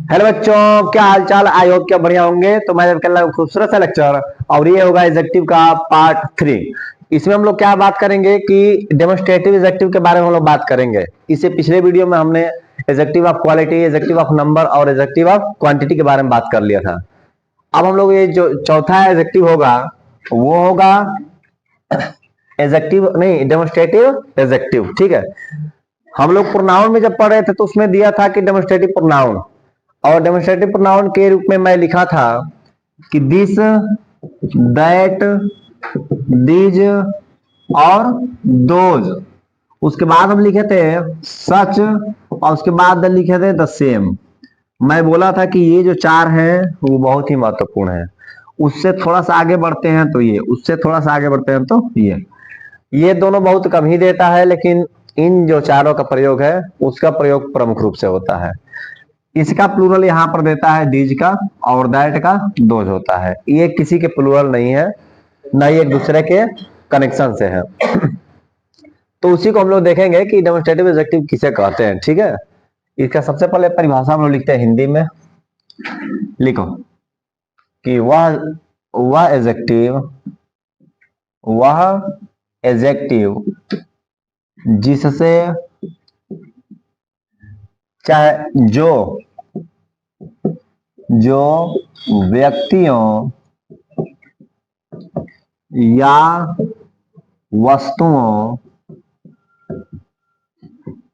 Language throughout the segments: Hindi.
हेलो बच्चों, क्या हाल चाल। आई होप क्या बढ़िया होंगे। तो मैं कर रहा हूँ खूबसूरत सा लेक्चर और ये होगा एडजेक्टिव का पार्ट 3। इसमें हम लोग क्या बात करेंगे कि डेमोस्ट्रेटिव एडजेक्टिव के बारे में हम लोग बात करेंगे। इससे पिछले वीडियो में हमने adjective of quality, adjective of number और एडजेक्टिव ऑफ क्वांटिटी के बारे में बात कर लिया था। अब हम लोग ये जो चौथा एडजेक्टिव होगा वो होगा एडजेक्टिव नहीं, डेमोस्ट्रेटिव एडजेक्टिव। ठीक है। हम लोग प्रोनाउन में जब पढ़ रहे थे तो उसमें दिया था कि डेमोस्ट्रेटिव प्रोनाउन, और डेमोस्ट्रेटिव प्रोनाउन के रूप में मैं लिखा था कि दिस, दैट, दीज और दोज। उसके बाद हम लिखे थे सच, और उसके बाद लिखे थे द सेम। मैं बोला था कि ये जो चार हैं वो बहुत ही महत्वपूर्ण है। उससे थोड़ा सा आगे बढ़ते हैं तो ये, उससे थोड़ा सा आगे बढ़ते हैं तो ये दोनों बहुत कम ही देता है, लेकिन इन जो चारों का प्रयोग है उसका प्रयोग प्रमुख रूप से होता है। इसका प्लूरल यहाँ पर देता है डीज का, और दैट का दोज होता है। ये किसी के प्लूरल नहीं है, ना ही एक दूसरे के कनेक्शन से है। तो उसी को हम लोग देखेंगे कि डेमोस्ट्रेटिव एडजेक्टिव किसे कहते हैं। ठीक है। इसका सबसे पहले परिभाषा हम लोग लिखते हैं हिंदी में। लिखो कि वह एडजेक्टिव, वह एडजेक्टिव जिससे चाहे जो व्यक्तियों या वस्तुओं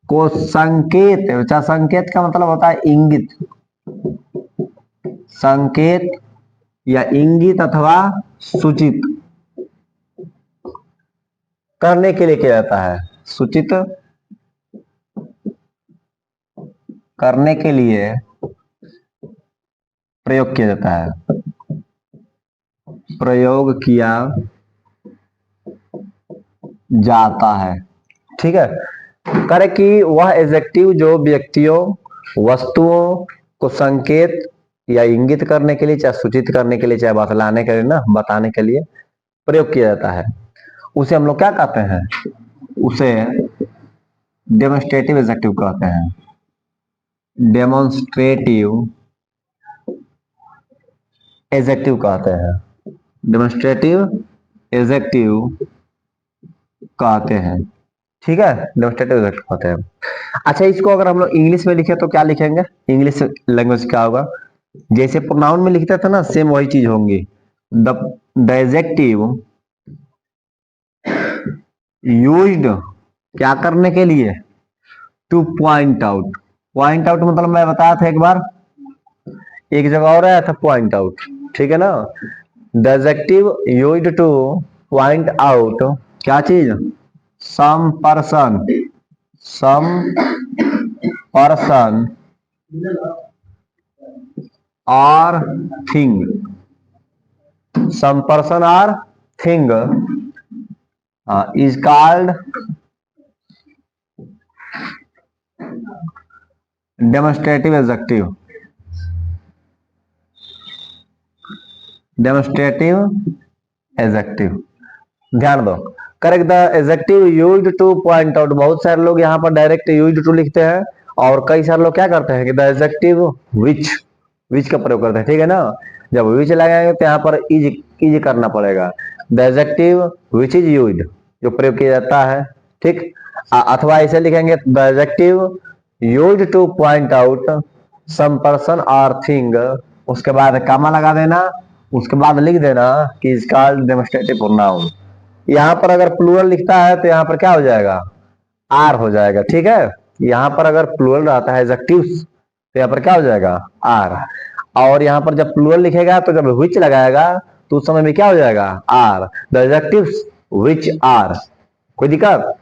को संकेत, संकेत का मतलब होता है इंगित, संकेत या इंगित अथवा सूचित करने के लिए किया जाता है। सूचित करने के लिए प्रयोग किया जाता है, प्रयोग किया जाता है। ठीक है। करे कि वह एडजेक्टिव जो व्यक्तियों, वस्तुओं को संकेत या इंगित करने के लिए, चाहे सूचित करने के लिए, चाहे बतलाने के लिए, ना बताने के लिए प्रयोग किया जाता है, उसे हम लोग क्या कहते हैं? उसे डेमोस्ट्रेटिव एडजेक्टिव कहते हैं। डेमोन्स्ट्रेटिव एडजेक्टिव कहते हैं। डेमोन्स्ट्रेटिव एडजेक्टिव कहते हैं। ठीक है। डेमोस्ट्रेटिव एडजेक्टिव कहते हैं। अच्छा, इसको अगर हम लोग इंग्लिश में लिखे तो क्या लिखेंगे? इंग्लिश लैंग्वेज क्या होगा? जैसे प्रोनाउन में लिखते थे ना, सेम वही चीज होंगी। द एडजेक्टिव यूज्ड क्या करने के लिए? To point out. Point out मतलब मैं बताया था एक बार, एक जगह और आया था पॉइंट आउट। ठीक है ना। The adjective used to point out क्या चीज? सम पर्सन, सम पर्सन और थिंग, सम पर्सन और thing is called demonstrative adjective. Demonstrative adjective, ध्यान दो। Correct. The adjective used to point out, बहुत सारे लोग यहाँ पर डायरेक्ट यूज्ड टू लिखते हैं, और कई सारे लोग क्या करते हैं कि द एडजेक्टिव विच का प्रयोग करते हैं। ठीक है ना। जब विच लगाएंगे तो यहाँ पर इज करना पड़ेगा। The adjective which is used जो प्रयोग किया जाता है। ठीक। अथवा ऐसे लिखेंगे the adjective used to point out some person और थिंग, उसके बाद कामा लगा देना, उसके बाद लिख देना कि इज कॉल्ड डेमोस्ट्रेटिव प्रोनाउन। यहाँ पर अगर प्लूरल लिखता है तो यहाँ पर क्या हो जाएगा? आर हो जाएगा। ठीक है। यहाँ पर अगर प्लूरल रहता है एडजेक्टिव्स तो यहाँ पर क्या हो जाएगा? आर। और यहाँ पर जब प्लूरल लिखेगा तो जब विच लगाएगा तो उस समय में क्या हो जाएगा? Are. The adjectives which are. कोई दिक्कत?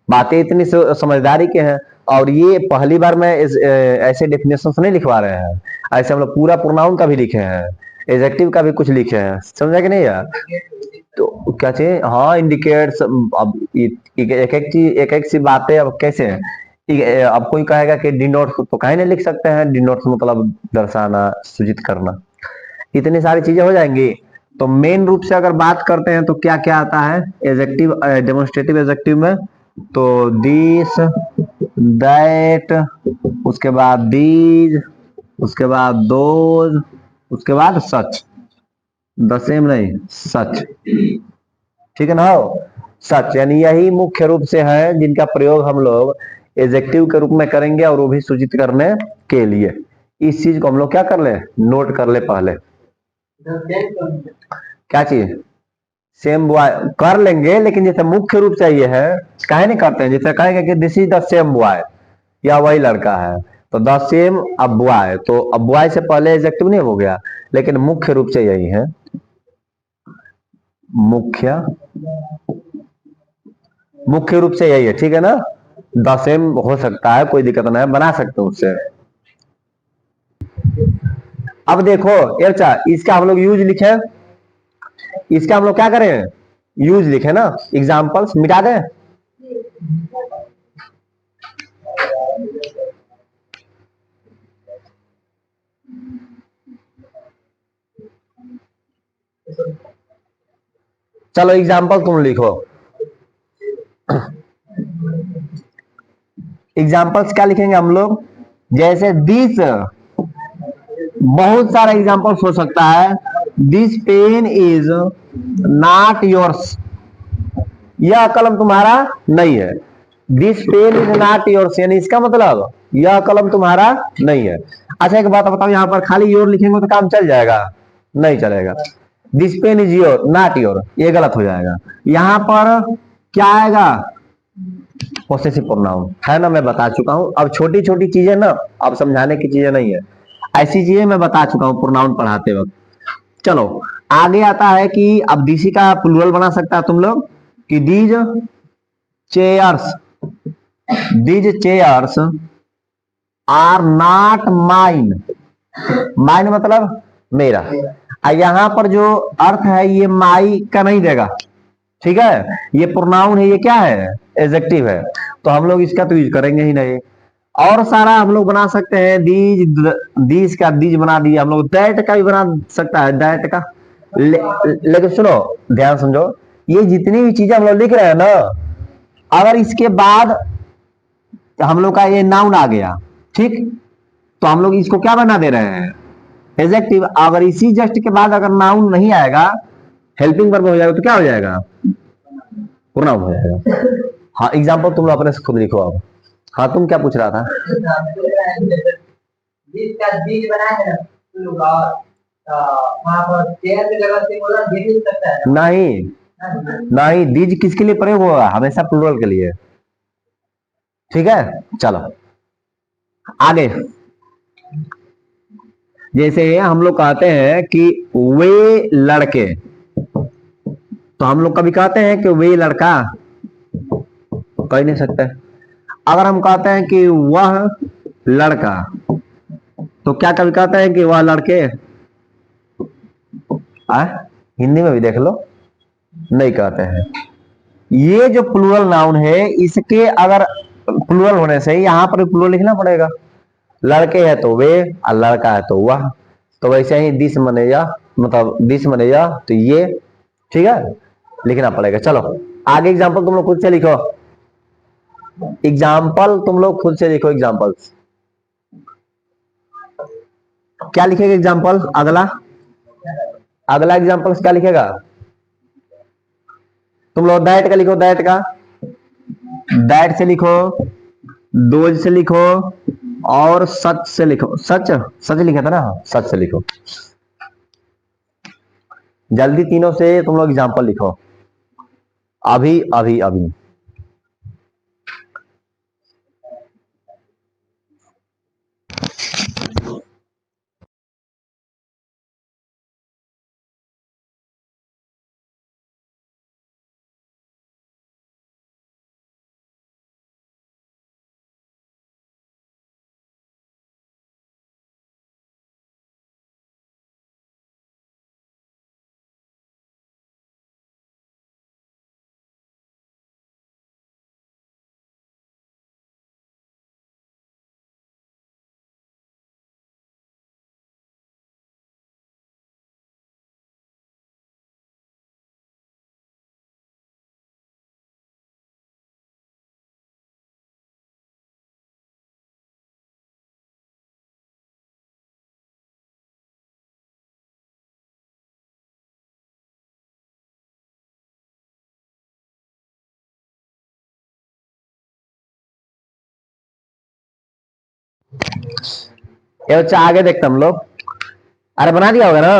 बातें इतनी समझदारी के हैं। और ये पहली बार मैं ऐसे डेफिनेशन नहीं लिखवा रहे हैं, ऐसे हम लोग पूरा प्रोनाउन का भी लिखे हैं, एडजेक्टिव का भी कुछ लिखे हैं। समझा कि नहीं यार? तो क्या चाहिए? हाँ, इंडिकेट्स। अब एक एक चीज, एक एक सी बातें अब कैसे है? अब कोई कहेगा कि डिनोट्स, तो कहीं नहीं लिख सकते हैं। डिनोट्स मतलब दर्शाना, सूचित करना, इतनी सारी चीजें हो जाएंगी। तो मेन रूप से अगर बात करते हैं तो क्या क्या आता है एडजेक्टिव, डेमोस्ट्रेटिव एडजेक्टिव में? तो दिस, दैट, उसके बाद दीज, उसके बाद दोज, उसके बाद सच, द सेम नहीं, सच, ठीक है ना। सच यानी यही मुख्य रूप से है जिनका प्रयोग हम लोग एडजेक्टिव के रूप में करेंगे, और वो भी सूचित करने के लिए। इस चीज को हम लोग क्या कर ले, नोट कर ले पहले। क्या चीज, सेम बॉय कर लेंगे, लेकिन जैसे मुख्य रूप से ये है, काहे नहीं करते हैं, जैसे कहेंगे कि this is the same boy, या वही लड़का है, तो द सेम अब बॉय, तो अब बॉय से पहले एडजेक्टिव नहीं हो गया, लेकिन मुख्य रूप से यही है, मुख्य मुख्य रूप से यही है, ठीक है ना। द सेम हो सकता है, कोई दिक्कत नहीं है, बना सकते हो उससे। अब देखो ये अच्छा, इसका हम लोग यूज लिखे, इसका हम लोग क्या करें, यूज लिखे ना, एग्जाम्पल्स मिटा दें। चलो एग्जाम्पल तुम लिखो, एग्जाम्पल्स क्या लिखेंगे हम लोग, जैसे दिस, बहुत सारा एग्जाम्पल्स हो सकता है। This pen is not yours, यह कलम तुम्हारा नहीं है। This pen is not yours, यानी इसका मतलब यह कलम तुम्हारा नहीं है। अच्छा एक बात बताओ, यहाँ पर खाली योर लिखेंगे तो काम चल जाएगा, नहीं चलेगा। This pen is your not your, ये गलत हो जाएगा। यहाँ पर क्या आएगा, पोसेसिव प्रोनाउन है ना, मैं बता चुका हूं। अब छोटी छोटी चीजें ना, अब समझाने की चीजें नहीं है, ऐसी चीजें मैं बता चुका हूं प्रोनाउन पढ़ाते वक्त। चलो आगे आता है कि अब डीसी का प्लूरल बना सकता है तुम लोग, कि these chairs, these chairs are not mine, mine मतलब मेरा। यहाँ पर जो अर्थ है ये माई का नहीं देगा, ठीक है, ये प्रोनाउन है, ये क्या है, एडजेक्टिव है, तो हम लोग इसका तो यूज करेंगे ही नहीं। और सारा हम लोग बना सकते हैं, दीज, दीज का दीज बना दिया हम लोग, दैट का भी बना सकता है, दैट का। लेकिन सुनो, ध्यान समझो, ये जितनी भी चीजें हम लोग लिख रहे हैं ना, अगर इसके बाद हम लोग का ये नाउन आ गया, ठीक, तो हम लोग इसको क्या बना दे रहे हैं, एडजेक्टिव। अगर इसी जस्ट के बाद अगर नाउन नहीं आएगा, हेल्पिंग वर्ब हो जाएगा, तो क्या हो जाएगा, प्रोनाउन हो जाएगा। हाँ एग्जाम्पल तुम लोग अपने से खुद लिखो अब। हाँ तुम क्या पूछ रहा था, बीज का बीज बनाया है ना, वहां पर चेयर की जगह से बोला ये भी सकता है, नहीं नहीं, दीज किसके लिए प्रयोग होगा, हमेशा प्लूरल के लिए, ठीक है। चलो आगे, जैसे हम लोग कहते हैं कि वे लड़के, तो हम लोग कभी कहते हैं कि वे लड़का, कह नहीं सकते। अगर हम कहते हैं कि वह लड़का, तो क्या कभी कहते हैं कि वह लड़के, आ? हिंदी में भी देख लो, नहीं कहते हैं। ये जो प्लूरल नाउन है, इसके अगर प्लूरल होने से यहाँ पर प्लूरल लिखना पड़ेगा, लड़के है तो वे, और लड़का है तो वह, तो वैसे ही दिस मने या, मतलब दिस मने या, तो ये, ठीक है, लिखना पड़ेगा। चलो आगे एग्जाम्पल तुम लोग खुद से लिखो, एग्जाम्पल तुम लोग खुद से लिखो, एग्जाम्पल्स क्या लिखेगा, एग्जाम्पल अगला, अगला एग्जाम्पल क्या लिखेगा, तुम लोग दैट का लिखो, दैट का, दैट से लिखो, दोज से लिखो, और सच से लिखो, सच, सच लिखा था ना, सच से लिखो, जल्दी तीनों से तुम लोग एग्जाम्पल लिखो, अभी अभी अभी। ये बच्चा आगे देखते हम लोग। अरे बना दिया होगा ना।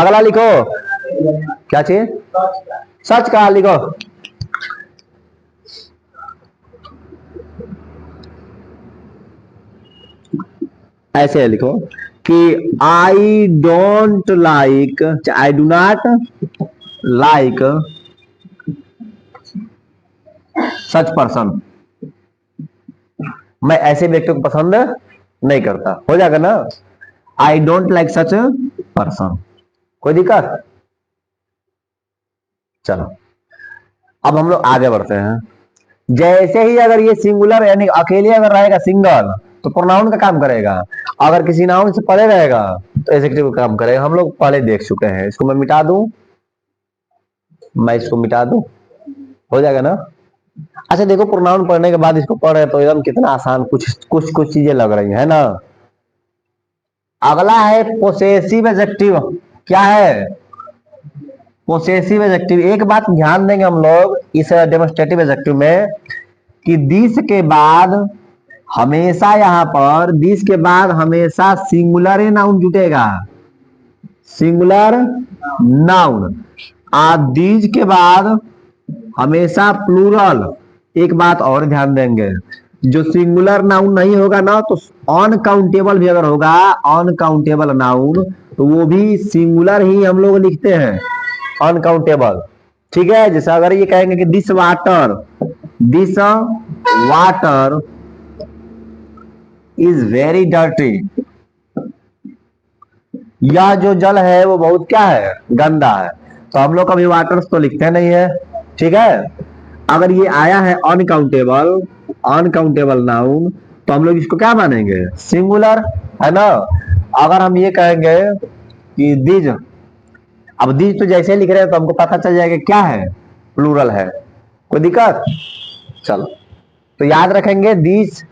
अगला लिखो। क्या चाहिए? सच कहा लिखो। ऐसे लिखो कि I don't like, I do not like such person. मैं ऐसे व्यक्ति को पसंद नहीं करता। हो जाएगा ना। I don't like such person. कोई दिक्कत? चलो अब हम लोग आगे बढ़ते हैं। जैसे ही अगर ये सिंगुलर यानी अकेले अगर रहेगा सिंगल तो प्रोनाउन का काम करेगा। अगर किसी नाउन से पहले रहेगा तो एडजेक्टिव का काम करेगा। हम लोग पहले देख चुके हैं। इसको मैं मिटा दूं, मैं इसको मिटा दूं, हो जाएगा ना। अच्छा देखो, प्रोनाउन पढ़ने के बाद इसको पढ़ रहे तो एकदम कितना आसान, कुछ कुछ कुछ चीजें लग रही है ना। अगला है पोसेसिव एडजेक्टिव। क्या है? Possessive adjective. एक बात ध्यान देंगे हम लोग इस डेमोस्ट्रेटिव एडजेक्टिव में कि दिस के बाद हमेशा, यहां पर दिस के बाद हमेशा सिंगुलर ही नाउन जुटेगा। Singular noun. दीज के बाद हमेशा प्लूरल। एक बात और ध्यान देंगे, जो सिंगुलर नाउन नहीं होगा ना तो अनकाउंटेबल भी अगर होगा, अनकाउंटेबल नाउन तो वो भी सिंगुलर ही हम लोग लिखते हैं, अनकाउंटेबल। ठीक है। जैसे अगर ये कहेंगे कि this water is very dirty, यह जो जल है वो बहुत क्या है, गंदा है। तो हम लोग कभी वाटर तो लिखते नहीं है। ठीक है। अगर ये आया है अनकाउंटेबल, अनकाउंटेबल नाउन तो हम लोग इसको क्या मानेंगे, सिंगुलर, है ना। अगर हम ये कहेंगे कि दीज, अब दीज तो जैसे लिख रहे हैं तो हमको पता चल जाएगा क्या है, प्लूरल है। कोई दिक्कत? चलो तो याद रखेंगे दिस,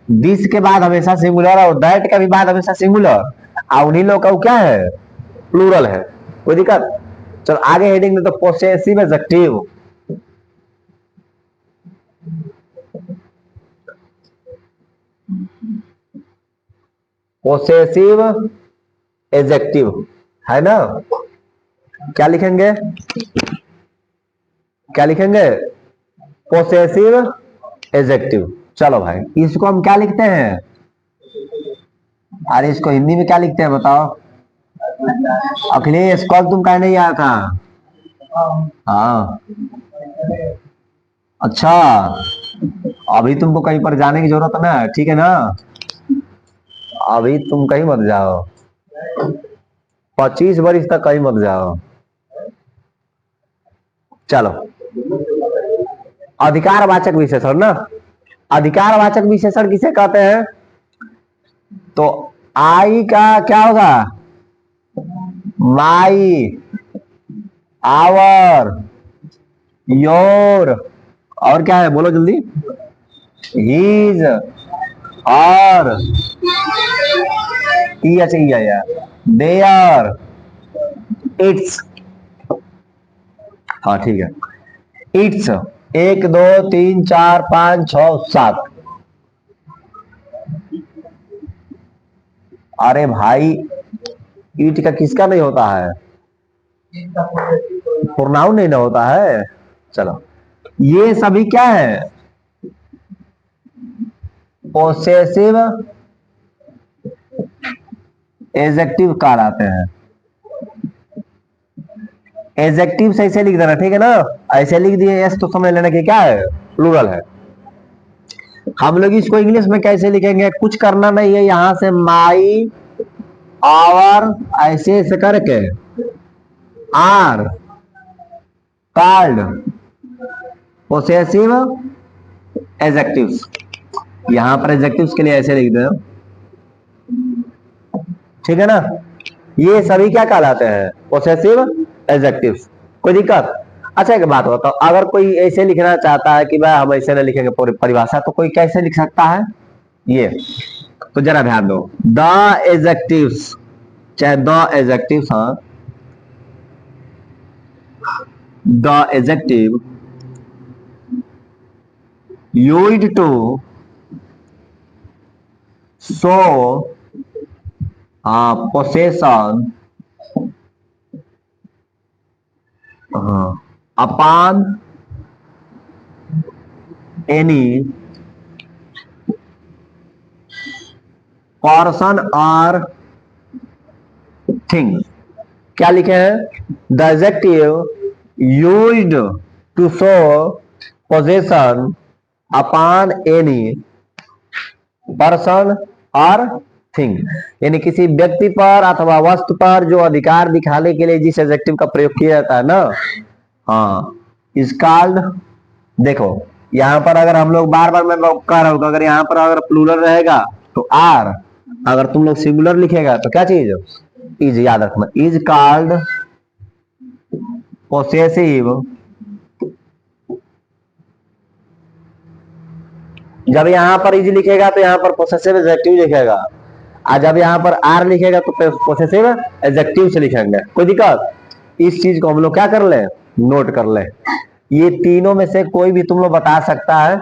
दिस के बाद हमेशा सिंगुलर और दैट के भी बाद हमेशा सिंगुलर, और उन्हीं लोग का वो क्या है, प्लूरल है। कोई दिक्कत? चलो आगे हेडिंग में तो पोसेसिव एडजेक्टिव। पोसेसिव एडजेक्टिव है ना। क्या लिखेंगे, क्या लिखेंगे, पोसेसिव एडजेक्टिव। चलो भाई इसको हम क्या लिखते हैं, अरे इसको हिंदी में क्या लिखते हैं बताओ। अखिलेश कल तुम कहीं नहीं आया था। हाँ। अच्छा, अभी तुमको कहीं पर जाने की जरूरत ना है, ठीक है ना। अभी तुम कहीं मत जाओ, 25 वर्ष तक कहीं मत जाओ। चलो, अधिकारवाचक विशेषण ना। अधिकारवाचक विशेषण किसे कहते हैं? तो आई का क्या होगा, माई, आवर, योर, और क्या है बोलो जल्दी, हीज, और अच्छा यार, देयर, इट्स। हाँ ठीक है। इट्स, 1 2 3 4 5 6 7। अरे भाई ईट का किसका नहीं होता है, प्रोनाउन नहीं ना होता है। चलो ये सभी क्या है, पोसेसिव एडजेक्टिव कहलाते हैं। एडजेक्टिव से ऐसे लिख देना, ठीक है ना। ऐसे लिख दिए यस तो समझ लेना कि क्या है, प्लूरल है। हम लोग इसको इंग्लिश में कैसे लिखेंगे, कुछ करना नहीं है, यहां से माई, आवर, ऐसे ऐसे करके आर कार्ड पोसेसिव एडजेक्टिव्स। यहां पर एडजेक्टिव्स के लिए ऐसे लिख दो, ठीक है ना। ये सभी क्या कहलाते हैं, पोसेसिव एडजेक्टिव्स। कोई दिक्कत? अच्छा एक बात बताओ, अगर कोई ऐसे लिखना चाहता है कि भाई हम ऐसे नहीं लिखेंगे पूरी परिभाषा, तो कोई कैसे लिख सकता है ये, तो जरा ध्यान दो। द एडजेक्टिव्स, चाहे द एडजेक्टिव्स, हाँ, the adjective used to show possession upon any person और थिंग। क्या लिखे हैं? The adjective used to show possession upon any person और थिंग, यानी किसी व्यक्ति पर अथवा वस्तु पर जो अधिकार दिखाने के लिए जिस एडजेक्टिव का प्रयोग किया जाता है ना, हाँ, इज कॉल्ड। देखो यहां पर अगर हम लोग बार बार मैं कह रहा हूं, तो अगर यहाँ पर अगर प्लूरल रहेगा तो आर, अगर तुम लोग सिंगुलर लिखेगा तो क्या चीज? इज। याद रखना, इज कॉल्ड पोसेसिव जब यहां पर इज लिखेगा तो यहां पर पोसेसिव एडजेक्टिव लिखेगा, और जब यहां पर आर लिखेगा तो पोसेसिव एडजेक्टिव से लिखेंगे। कोई दिक्कत? इस चीज को हम लोग क्या कर ले, नोट कर ले। ये तीनों में से कोई भी तुम लोग बता सकता है,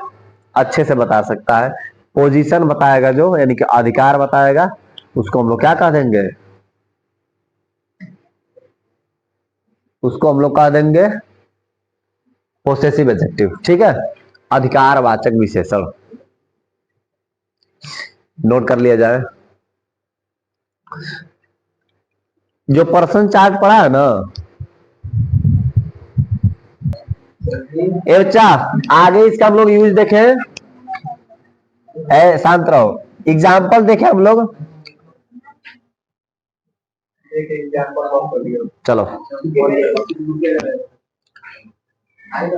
अच्छे से बता सकता है। पोजीशन बताएगा जो, यानी कि अधिकार बताएगा, उसको हम लोग क्या कह देंगे? उसको हम लोग कह देंगे पोसेसिव एडजेक्टिव। ठीक है, अधिकारवाचक विशेषण। नोट कर लिया जाए। जो पर्सन चार्ट पढ़ा है ना, ए बच्चा, आगे इसका हम लोग यूज देखे, शांत रहो, एग्जाम्पल देखे हम लोग। चलो